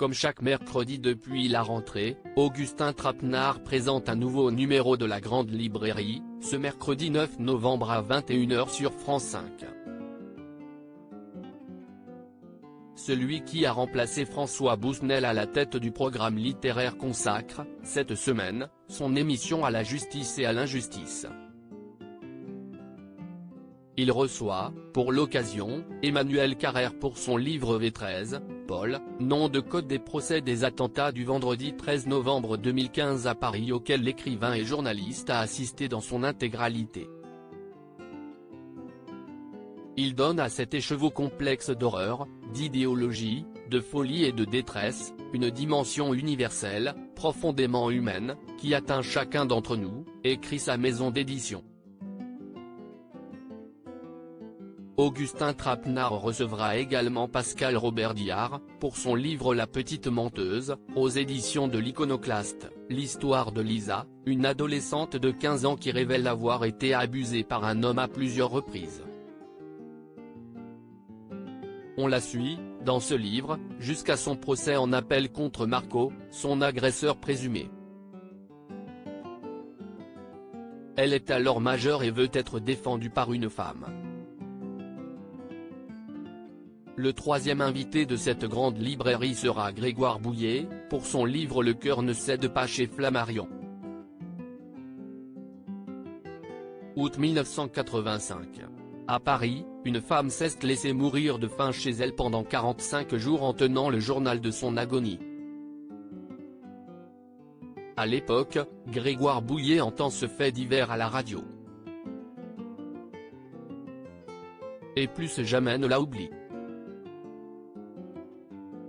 Comme chaque mercredi depuis la rentrée, Augustin Trapenard présente un nouveau numéro de la Grande Librairie, ce mercredi 9 novembre à 21 h sur France 5. Celui qui a remplacé François Bousnel à la tête du programme littéraire consacre, cette semaine, son émission à la justice et à l'injustice. Il reçoit, pour l'occasion, Emmanuel Carrère pour son livre V13, Paul, nom de code des procès des attentats du vendredi 13 novembre 2015 à Paris auquel l'écrivain et journaliste a assisté dans son intégralité. Il donne à cet écheveau complexe d'horreur, d'idéologie, de folie et de détresse, une dimension universelle, profondément humaine, qui atteint chacun d'entre nous, écrit sa maison d'édition. Augustin Trapenard recevra également Pascal Robert Diard, pour son livre La Petite Menteuse, aux éditions de l'Iconoclaste, l'histoire de Lisa, une adolescente de 15 ans qui révèle avoir été abusée par un homme à plusieurs reprises. On la suit, dans ce livre, jusqu'à son procès en appel contre Marco, son agresseur présumé. Elle est alors majeure et veut être défendue par une femme. Le troisième invité de cette grande librairie sera Grégoire Bouillet, pour son livre Le cœur ne cède pas chez Flammarion. Août 1985. À Paris, une femme s'est laissée mourir de faim chez elle pendant 45 jours en tenant le journal de son agonie. À l'époque, Grégoire Bouillet entend ce fait divers à la radio. Et plus jamais ne la oublie.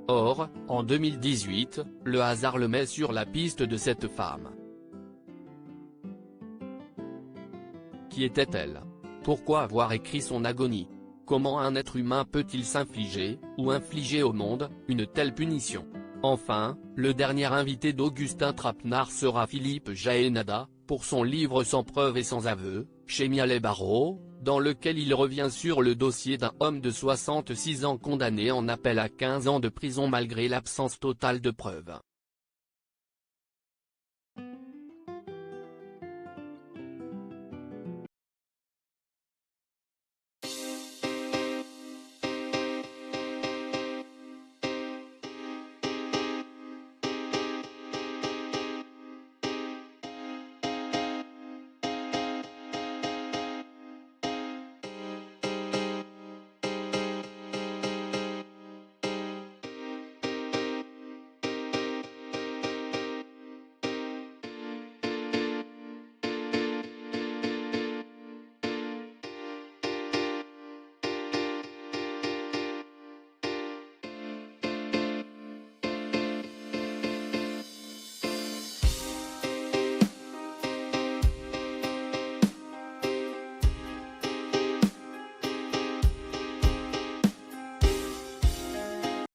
Or, en 2018, le hasard le met sur la piste de cette femme. Qui était-elle? Pourquoi avoir écrit son agonie? Comment un être humain peut-il s'infliger, ou infliger au monde, une telle punition? Enfin, le dernier invité d'Augustin Trapenard sera Philippe Jaénada, pour son livre Sans preuve et sans aveu, chez Mialet Barreau, dans lequel il revient sur le dossier d'un homme de 66 ans condamné en appel à 15 ans de prison malgré l'absence totale de preuves.